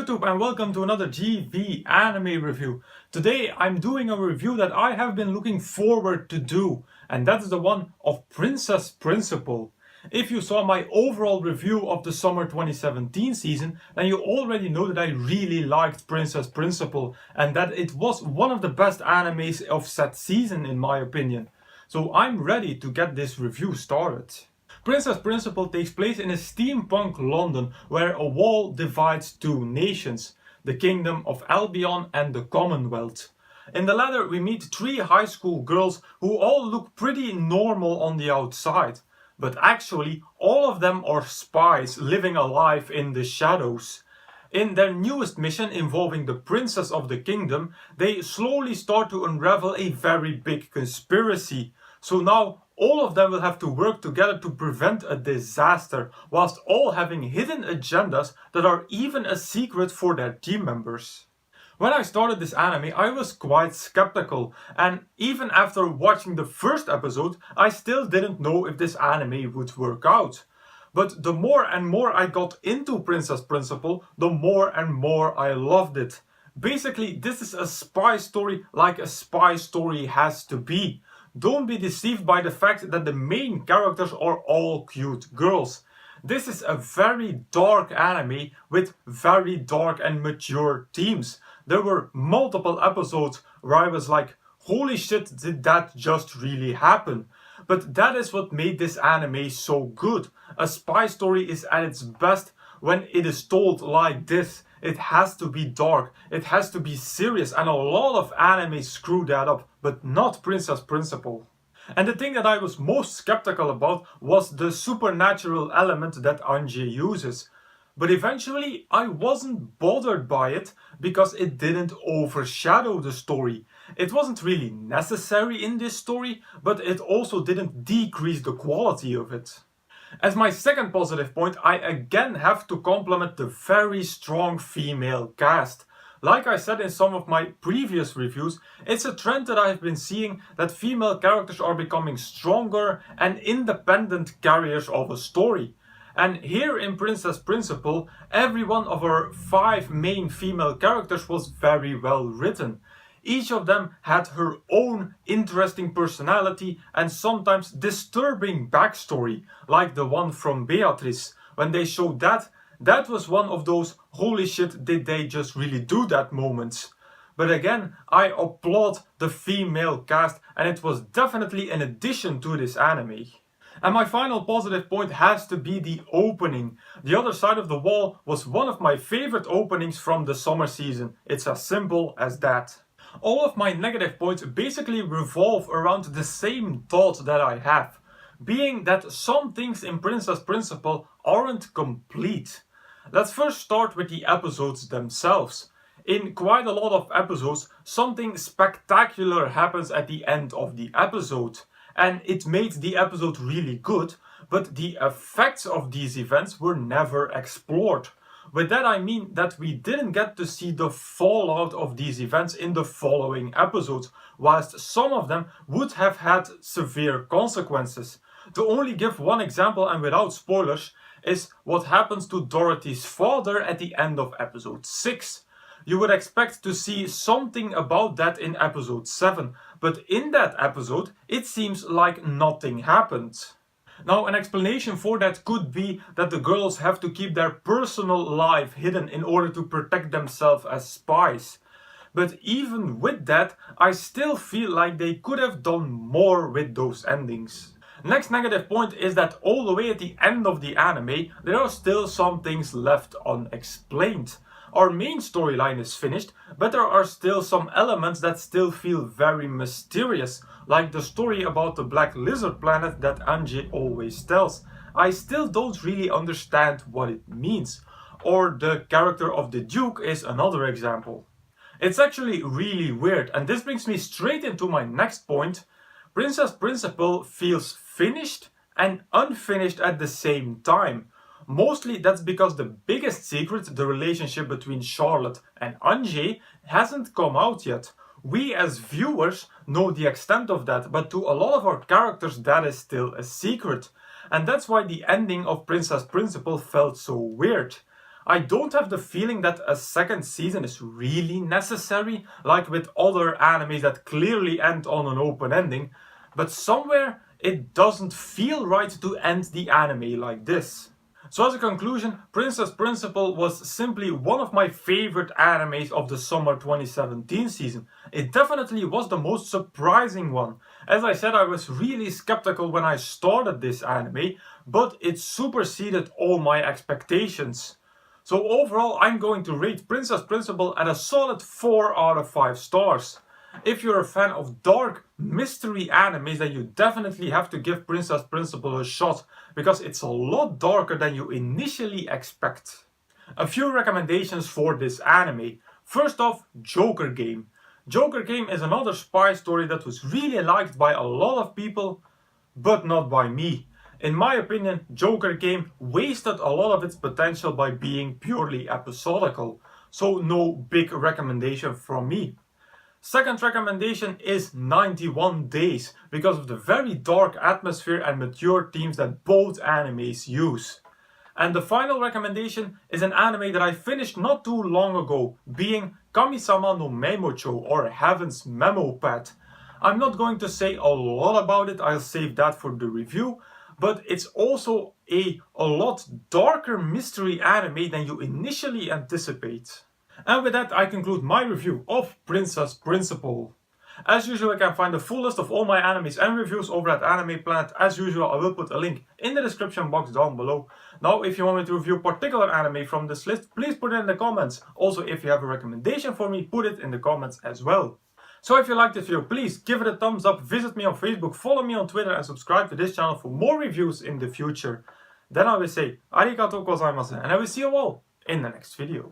YouTube and welcome to another GV anime review. Today I'm doing a review that I have been looking forward to do, and that is the one of Princess Principal. If you saw my overall review of the summer 2017 season, then you already know that I really liked Princess Principal and that it was one of the best animes of that season in my opinion. So I'm ready to get this review started. Princess Principal takes place in a steampunk London where a wall divides two nations, the Kingdom of Albion and the Commonwealth. In the latter we meet three high school girls who all look pretty normal on the outside, but actually all of them are spies living a life in the shadows. In their newest mission involving the Princess of the Kingdom, they slowly start to unravel a very big conspiracy. So now all of them will have to work together to prevent a disaster, whilst all having hidden agendas that are even a secret for their team members. When I started this anime, I was quite skeptical, and even after watching the first episode, I still didn't know if this anime would work out. But the more and more I got into Princess Principal, the more and more I loved it. Basically, this is a spy story like a spy story has to be. Don't be deceived by the fact that the main characters are all cute girls. This is a very dark anime with very dark and mature themes. There were multiple episodes where I was like, holy shit, did that just really happen? But that is what made this anime so good. A spy story is at its best when it is told like this. It has to be dark, it has to be serious, and a lot of anime screw that up, but not Princess Principal. And the thing that I was most skeptical about was the supernatural element that Angie uses. But eventually I wasn't bothered by it because it didn't overshadow the story. It wasn't really necessary in this story, but it also didn't decrease the quality of it. As my second positive point, I again have to compliment the very strong female cast. Like I said in some of my previous reviews, it's a trend that I've been seeing that female characters are becoming stronger and independent carriers of a story. And here in Princess Principal, every one of our 5 main female characters was very well written. Each of them had her own interesting personality and sometimes disturbing backstory, like the one from Beatrice. When they showed that, that was one of those holy shit did they just really do that moments. But again, I applaud the female cast and it was definitely an addition to this anime. And my final positive point has to be the opening. The Other Side of the Wall was one of my favorite openings from the summer season. It's as simple as that. All of my negative points basically revolve around the same thought that I have, being that some things in Princess Principal aren't complete. Let's first start with the episodes themselves. In quite a lot of episodes, something spectacular happens at the end of the episode, and it made the episode really good, but the effects of these events were never explored. With that I mean that we didn't get to see the fallout of these events in the following episodes, whilst some of them would have had severe consequences. To only give one example and without spoilers, is what happens to Dorothy's father at the end of episode 6. You would expect to see something about that in episode 7, but in that episode it seems like nothing happened. Now, an explanation for that could be that the girls have to keep their personal life hidden in order to protect themselves as spies. But even with that, I still feel like they could have done more with those endings. Next negative point is that all the way at the end of the anime, there are still some things left unexplained. Our main storyline is finished, but there are still some elements that still feel very mysterious, like the story about the Black Lizard planet that Angie always tells. I still don't really understand what it means. Or the character of the Duke is another example. It's actually really weird, and this brings me straight into my next point. Princess Principal feels finished and unfinished at the same time. Mostly that's because the biggest secret, the relationship between Charlotte and Angie, hasn't come out yet. We as viewers know the extent of that, but to a lot of our characters that is still a secret. And that's why the ending of Princess Principal felt so weird. I don't have the feeling that a second season is really necessary, like with other animes that clearly end on an open ending, but somewhere it doesn't feel right to end the anime like this. So as a conclusion, Princess Principal was simply one of my favorite animes of the summer 2017 season. It definitely was the most surprising one. As I said, I was really skeptical when I started this anime, but it superseded all my expectations. So overall, I'm going to rate Princess Principal at a solid 4 out of 5 stars. If you're a fan of dark mystery animes, then you definitely have to give Princess Principal a shot, because it's a lot darker than you initially expect. A few recommendations for this anime. First off, Joker Game. Joker Game is another spy story that was really liked by a lot of people, but not by me. In my opinion, Joker Game wasted a lot of its potential by being purely episodical, so no big recommendation from me. Second recommendation is 91 Days, because of the very dark atmosphere and mature themes that both animes use. And the final recommendation is an anime that I finished not too long ago, being Kami-sama no Memo Cho, or Heaven's Memo Pad. I'm not going to say a lot about it, I'll save that for the review, but it's also a lot darker mystery anime than you initially anticipate. And with that, I conclude my review of Princess Principal. As usual, you can find the full list of all my animes and reviews over at Anime Planet. As usual, I will put a link in the description box down below. Now, if you want me to review a particular anime from this list, please put it in the comments. Also, if you have a recommendation for me, put it in the comments as well. So if you liked this video, please give it a thumbs up, visit me on Facebook, follow me on Twitter, and subscribe to this channel for more reviews in the future. Then I will say arigatou gozaimasu, and I will see you all in the next video.